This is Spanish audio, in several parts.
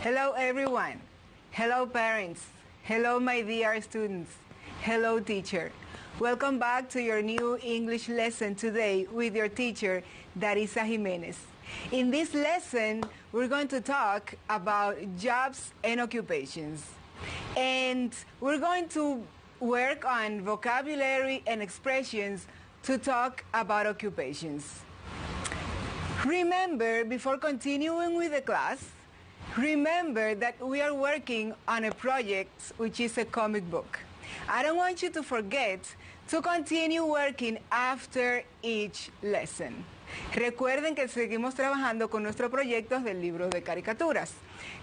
Hello everyone. Hello parents. Hello my dear students. Hello teacher. Welcome back to your new English lesson today with your teacher, Darisa Jimenez. In this lesson, we're going to talk about jobs and occupations. And we're going to work on vocabulary and expressions to talk about occupations. Remember, before continuing with the class, remember that we are working on a project which is a comic book. I don't want you to forget to continue working after each lesson. Recuerden que seguimos trabajando con nuestros proyectos del libro de caricaturas.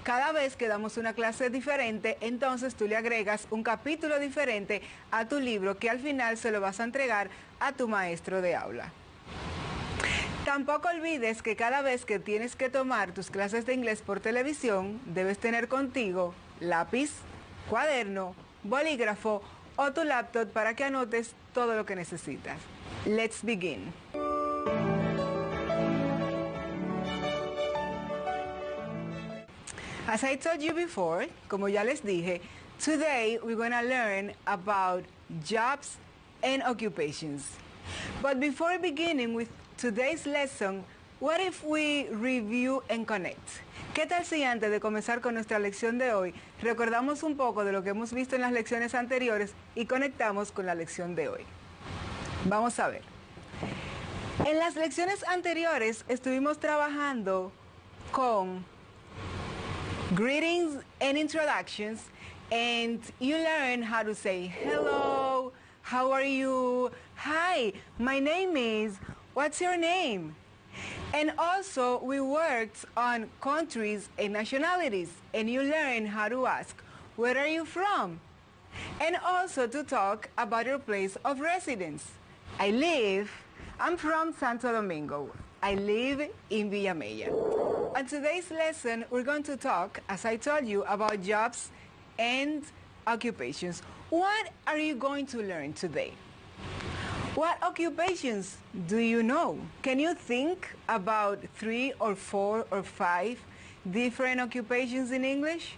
Cada vez que damos una clase diferente, entonces tú le agregas un capítulo diferente a tu libro que al final se lo vas a entregar a tu maestro de aula. Tampoco olvides que cada vez que tienes que tomar tus clases de inglés por televisión, debes tener contigo lápiz, cuaderno, bolígrafo o tu laptop para que anotes todo lo que necesitas. Let's begin. As I told you before, como ya les dije, today we're going to learn about jobs and occupations. But before beginning with today's lesson, what if we review and connect? ¿Qué tal si antes de comenzar con nuestra lección de hoy, recordamos un poco de lo que hemos visto en las lecciones anteriores y conectamos con la lección de hoy? Vamos a ver. En las lecciones anteriores estuvimos trabajando con greetings and introductions, and you learn how to say hello, how are you, hi, my name is, what's your name? And also we worked on countries and nationalities, and you learn how to ask, where are you from? And also to talk about your place of residence. I'm from Santo Domingo. I live in Villamella. On today's lesson, we're going to talk, as I told you, about jobs and occupations. What are you going to learn today? What occupations do you know? Can you think about 3 or 4 or 5 different occupations in English?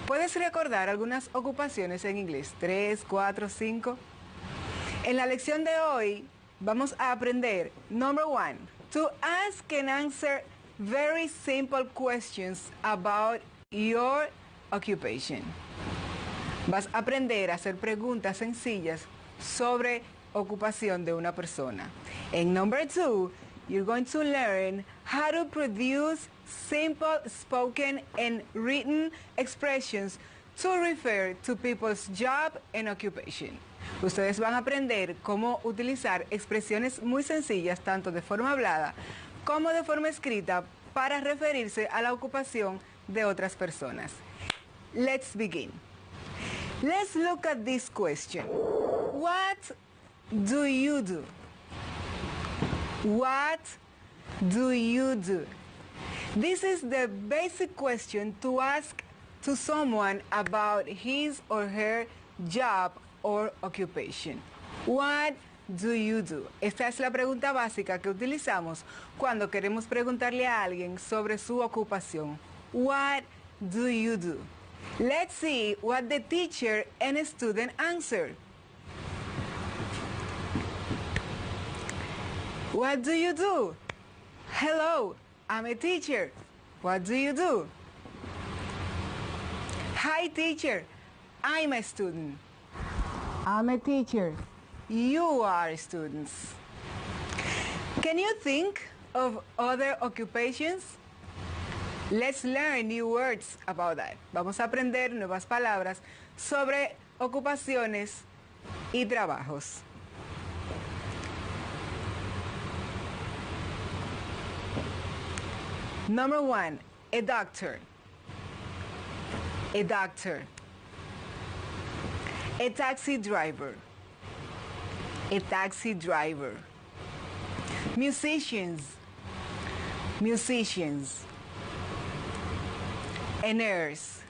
¿Puedes recordar algunas ocupaciones en inglés? 3, 4, 5. En la lección de hoy vamos a aprender, number 1, to ask and answer very simple questions about your occupation. Vas a aprender a hacer preguntas sencillas sobre ocupación de una persona. And number 2, you're going to learn how to produce simple spoken and written expressions to refer to people's job and occupation. Ustedes van a aprender cómo utilizar expresiones muy sencillas, tanto de forma hablada como de forma escrita, para referirse a la ocupación de otras personas. Let's begin. Let's look at this question. What do you do? What do you do? This is the basic question to ask to someone about his or her job or occupation. What do you do? Esta es la pregunta básica que utilizamos cuando queremos preguntarle a alguien sobre su ocupación. What do you do? Let's see what the teacher and student answer. What do you do? Hello, I'm a teacher. What do you do? Hi teacher, I'm a student. I'm a teacher. You are students. Can you think of other occupations? Let's learn new words about that. Vamos a aprender nuevas palabras sobre ocupaciones y trabajos. Number 1, a doctor. A doctor. A taxi driver. A taxi driver. Musicians. Musicians. A nurse.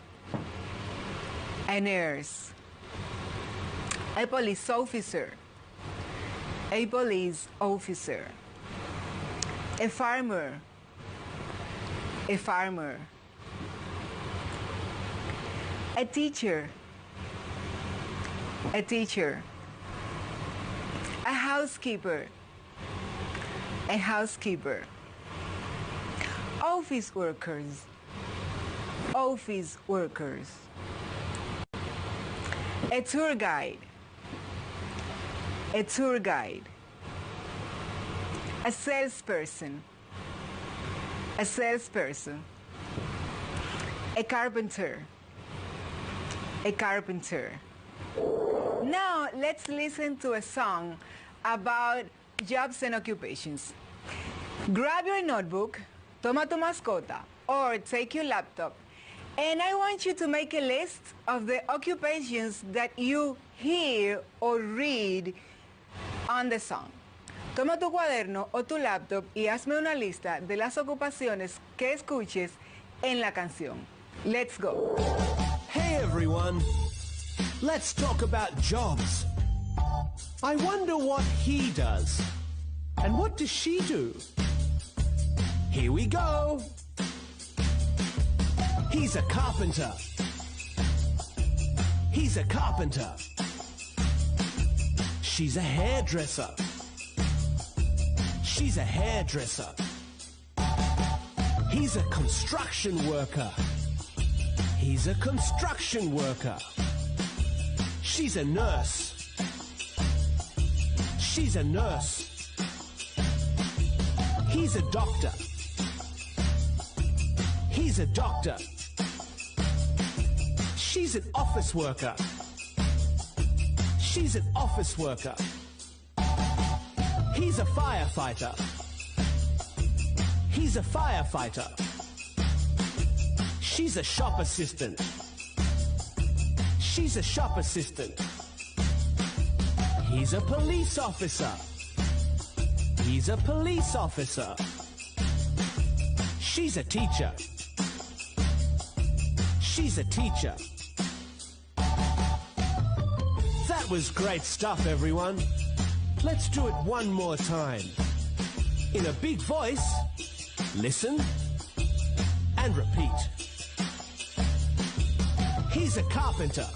A nurse. A police officer. A police officer. A farmer. A farmer. A teacher. A teacher. A housekeeper. A housekeeper. Office workers. Office workers. A tour guide. A tour guide. A salesperson. A salesperson. A carpenter. A carpenter. Now let's listen to a song about jobs and occupations. Grab your notebook, toma tu mascota, or take your laptop, and I want you to make a list of the occupations that you hear or read on the song. Toma tu cuaderno o tu laptop y hazme una lista de las ocupaciones que escuches en la canción. Let's go. Hey everyone, let's talk about jobs. I wonder what he does. And what does she do? Here we go. He's a carpenter. He's a carpenter. She's a hairdresser. She's a hairdresser. He's a construction worker. He's a construction worker. She's a nurse. She's a nurse. He's a doctor. He's a doctor. She's an office worker. She's an office worker. He's a firefighter. He's a firefighter. She's a shop assistant. She's a shop assistant. He's a police officer. He's a police officer. She's a teacher. She's a teacher. That was great stuff, everyone. Let's do it one more time. In a big voice, listen and repeat. He's a carpenter.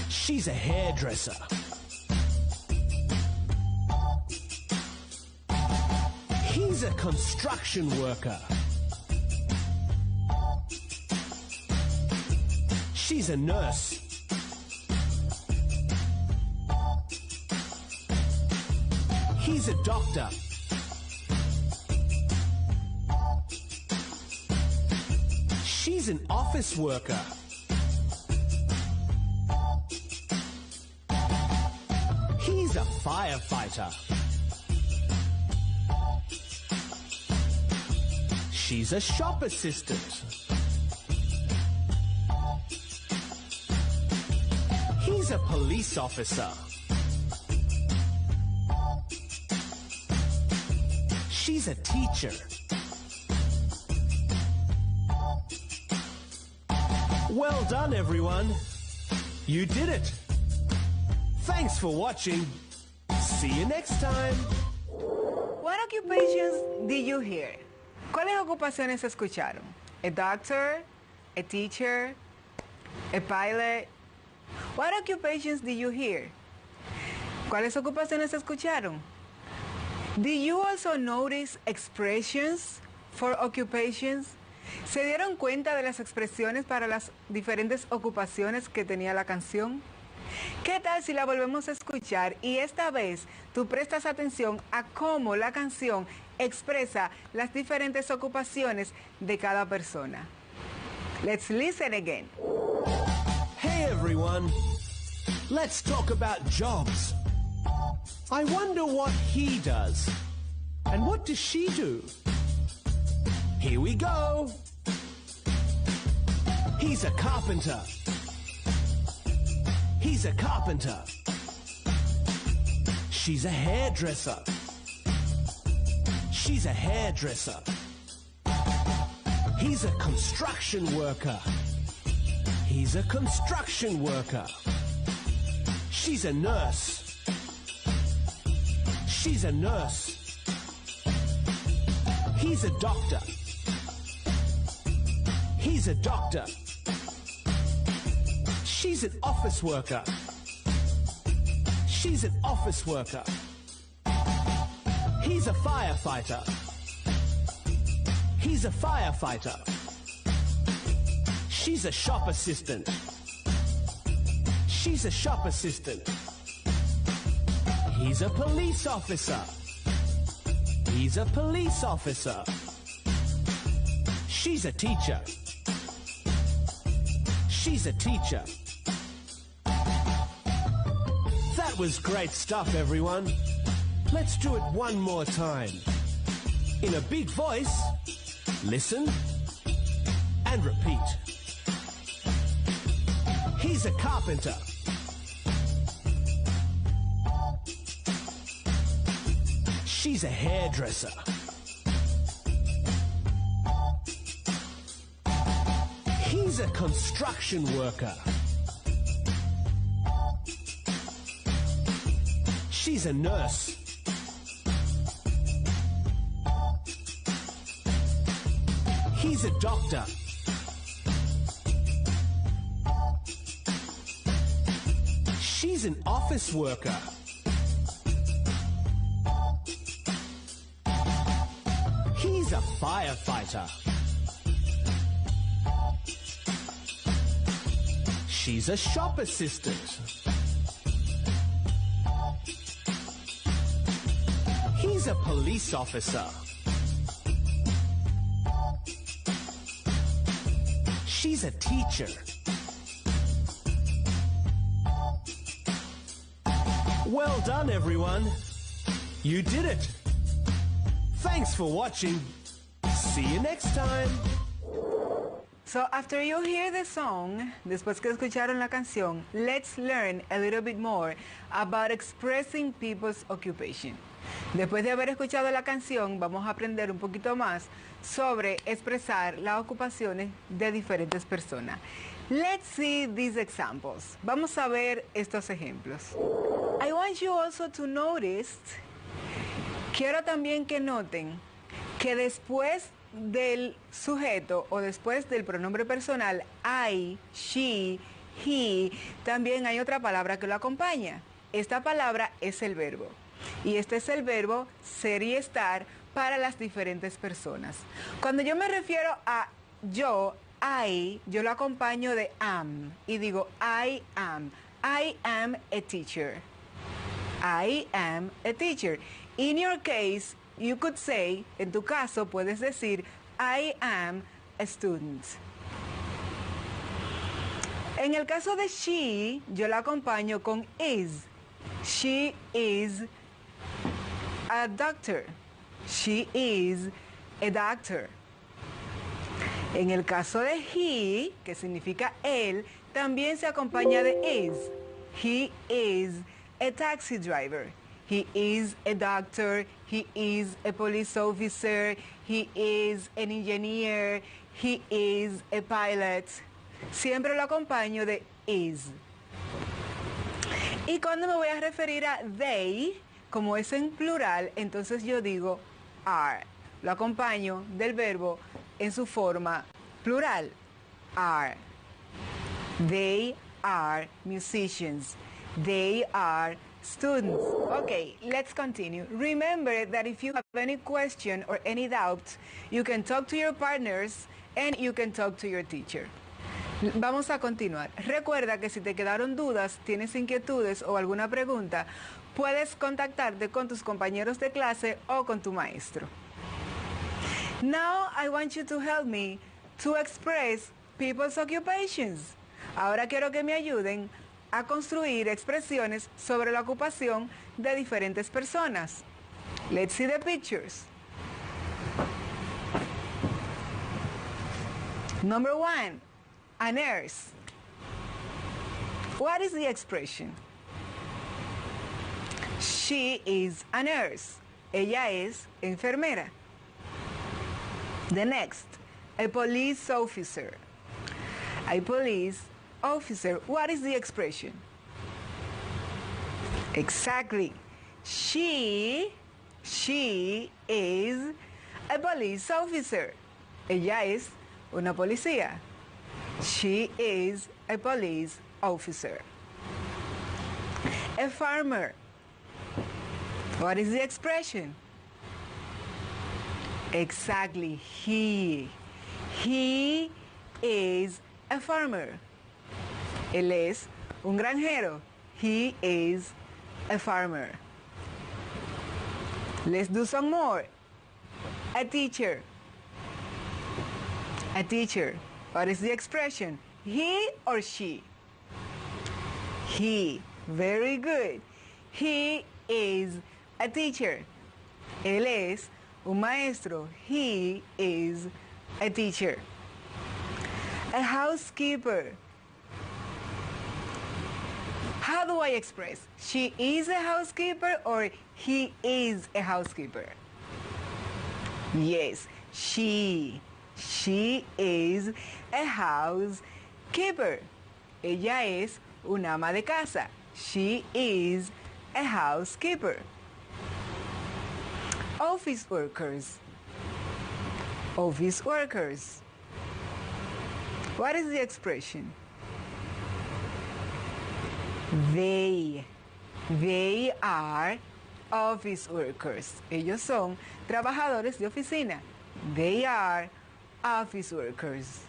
She's a hairdresser. He's a construction worker. She's a nurse. He's a doctor. She's an office worker. He's a firefighter. She's a shop assistant. He's a police officer. She's a teacher. Well done, everyone. You did it. Thanks for watching. See you next time. What occupations did you hear? ¿Cuáles ocupaciones escucharon? A doctor, a teacher, a pilot. What occupations did you hear? ¿Cuáles ocupaciones escucharon? Did you also notice expressions for occupations? ¿Se dieron cuenta de las expresiones para las diferentes ocupaciones que tenía la canción? ¿Qué tal si la volvemos a escuchar y esta vez tú prestas atención a cómo la canción expresa las diferentes ocupaciones de cada persona? Let's listen again. Hey everyone, let's talk about jobs. I wonder what he does. And what does she do? Here we go. He's a carpenter. He's a carpenter. She's a hairdresser. She's a hairdresser. He's a construction worker. He's a construction worker. She's a nurse. She's a nurse. He's a doctor. He's a doctor. She's an office worker. She's an office worker. He's a firefighter. He's a firefighter. She's a shop assistant. She's a shop assistant. He's a police officer. He's a police officer. She's a teacher. She's a teacher. That was great stuff, everyone. Let's do it one more time. In a big voice, listen and repeat. He's a carpenter. She's a hairdresser. He's a construction worker. She's a nurse. He's a doctor. She's an office worker. He's a firefighter. She's a shop assistant. He's a police officer. She's a teacher. Well done, everyone. You did it. Thanks for watching. See you next time. So after you hear the song, después que escucharon la canción, let's learn a little bit more about expressing people's occupation. Después de haber escuchado la canción, vamos a aprender un poquito más sobre expresar las ocupaciones de diferentes personas. Let's see these examples. Vamos a ver estos ejemplos. I want you also to notice, quiero también que noten que después del sujeto o después del pronombre personal I, she, he, también hay otra palabra que lo acompaña. Esta palabra es el verbo. Y este es el verbo ser y estar para las diferentes personas. Cuando yo me refiero a yo, yo lo acompaño de am y digo I am. I am a teacher. I am a teacher. In your case, you could say, en tu caso puedes decir I am a student. En el caso de she, yo la acompaño con is. She is a doctor. She is a doctor. En el caso de he, que significa él, también se acompaña de is. He is a taxi driver. He is a doctor. He is a police officer. He is an engineer. He is a pilot. Siempre lo acompaño de is. Y cuando me voy a referir a they, como es en plural, entonces yo digo are. Lo acompaño del verbo en su forma plural. Are. They are musicians. They are students. Okay, let's continue. Remember that if you have any question or any doubt, you can talk to your partners and you can talk to your teacher. Vamos a continuar. Recuerda que si te quedaron dudas, tienes inquietudes o alguna pregunta, puedes contactarte con tus compañeros de clase o con tu maestro. Now I want you to help me to express people's occupations. Ahora quiero que me ayuden a construir expresiones sobre la ocupación de diferentes personas. Let's see the pictures. Number one, a nurse. What is the expression? She is a nurse. Ella es enfermera. The next, a police officer. A police officer. What is the expression? Exactly. She is a police officer. Ella es una policía. She is a police officer. A farmer. What is the expression? Exactly, he. He is a farmer. Él es un granjero. He is a farmer. Let's do some more. A teacher. A teacher. What is the expression? He or she? He. Very good. He is a teacher. Él es un maestro. He is a teacher. A housekeeper. How do I express? She is a housekeeper or he is a housekeeper? Yes, she. She is a housekeeper. Ella es una ama de casa. She is a housekeeper. Office workers. Office workers. What is the expression? They are office workers. Ellos son trabajadores de oficina. They are office workers.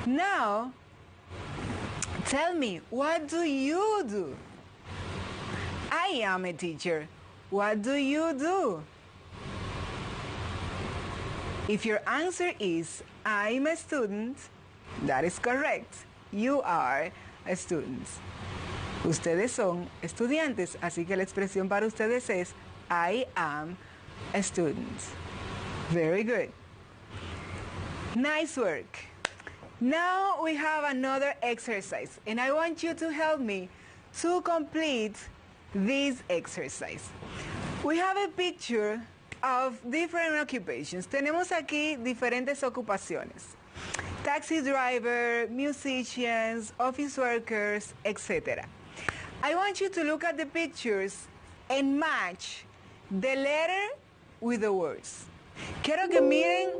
Now, tell me, what do you do? I am a teacher. What do you do? If your answer is, I'm a student, that is correct. You are a student. Ustedes son estudiantes, así que la expresión para ustedes es, I am a student. Very good. Nice work. Now we have another exercise, and I want you to help me to complete this exercise. We have a picture of different occupations. Tenemos aquí diferentes ocupaciones. Taxi driver, musicians, office workers, etc. I want you to look at the pictures and match the letter with the words. Quiero que miren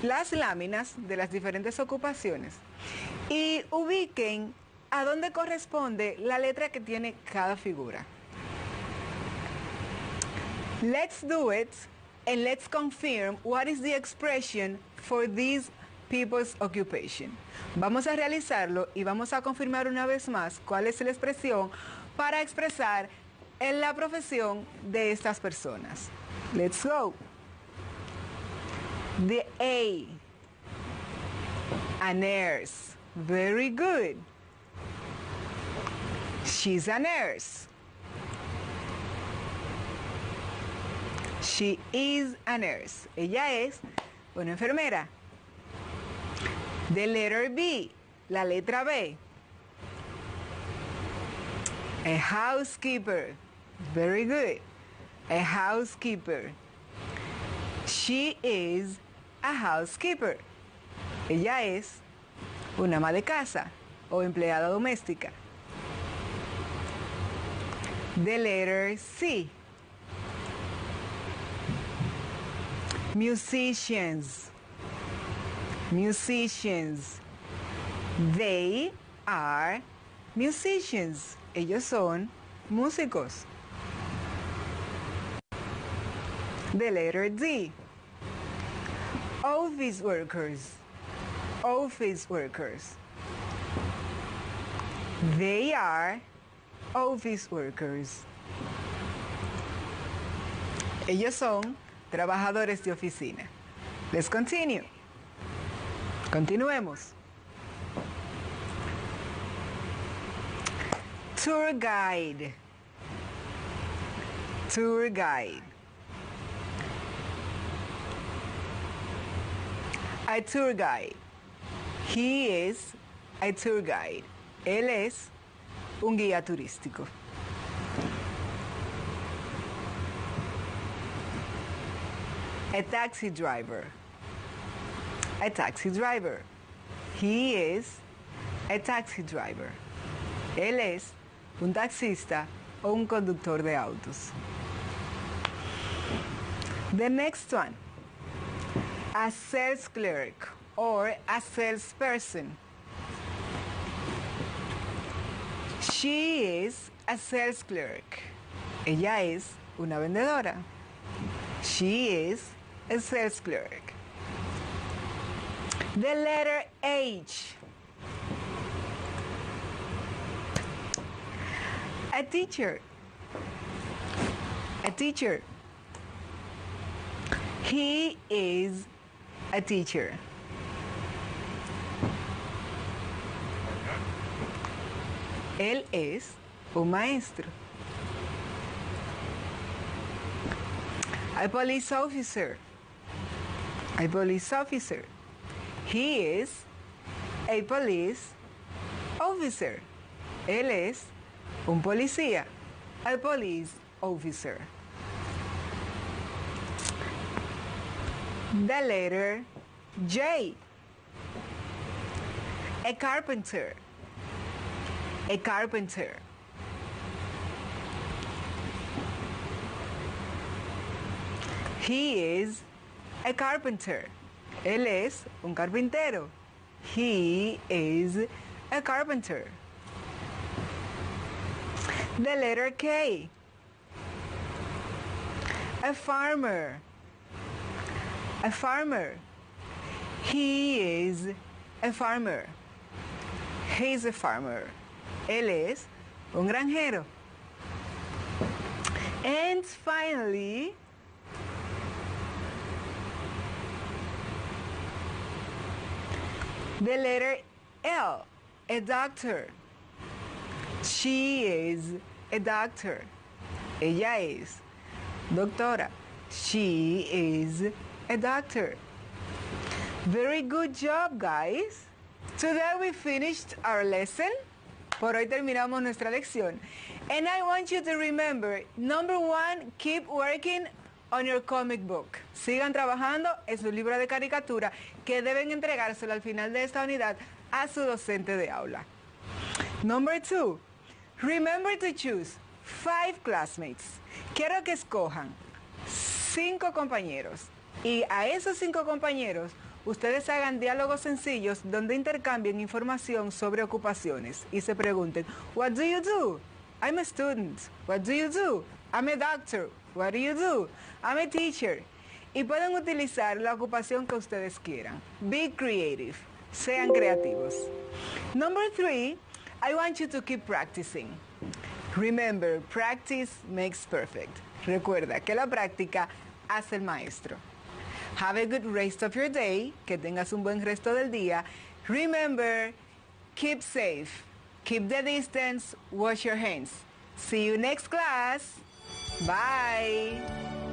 las láminas de las diferentes ocupaciones y ubiquen a dónde corresponde la letra que tiene cada figura. Let's do it and let's confirm what is the expression for this people's occupation. Vamos a realizarlo y vamos a confirmar una vez más cuál es la expresión para expresar en la profesión de estas personas. Let's go. The a nurse. Very good. She's a nurse. She is a nurse. Ella es una enfermera. The letter B, la letra B. A housekeeper. Very good. A housekeeper. She is a housekeeper. Ella es una ama de casa o empleada doméstica. The letter C. Musicians. Musicians. They are musicians. Ellos son músicos. The letter D. Office workers. Office workers. They are office workers. Ellos son trabajadores de oficina. Let's continue. Continuemos. Tour guide. Tour guide. A tour guide. He is a tour guide. Él es un guía turístico. A taxi driver. A taxi driver. He is a taxi driver. Él es un taxista o un conductor de autos. The next one. A sales clerk or a salesperson. She is a sales clerk. Ella es una vendedora. She is a sales clerk. The letter H. A teacher. A teacher. He is a teacher. Él es un maestro. A police officer. A police officer. He is a police officer. Él es un policía. A police officer. The letter J. A carpenter. A carpenter. He is a carpenter. Él es un carpintero. He is a carpenter. The letter K. A farmer. A farmer. He is a farmer. He's a farmer. Él es un granjero. And finally, the letter L, a doctor. She is a doctor. Ella es doctora. She is a doctor. Very good job, guys. Today we finished our lesson. Por hoy terminamos nuestra lección. And I want you to remember, number one, keep working on your comic book. Sigan trabajando en su libro de caricatura que deben entregárselo al final de esta unidad a su docente de aula. Number two, remember to choose 5 classmates. Quiero que escojan 5 compañeros y a esos 5 compañeros ustedes hagan diálogos sencillos donde intercambien información sobre ocupaciones y se pregunten, what do you do? I'm a student. What do you do? I'm a doctor. What do you do? I'm a teacher. Y pueden utilizar la ocupación que ustedes quieran. Be creative. Sean creativos. Number 3, I want you to keep practicing. Remember, practice makes perfect. Recuerda que la práctica hace el maestro. Have a good rest of your day. Que tengas un buen resto del día. Remember, keep safe. Keep the distance. Wash your hands. See you next class. Bye.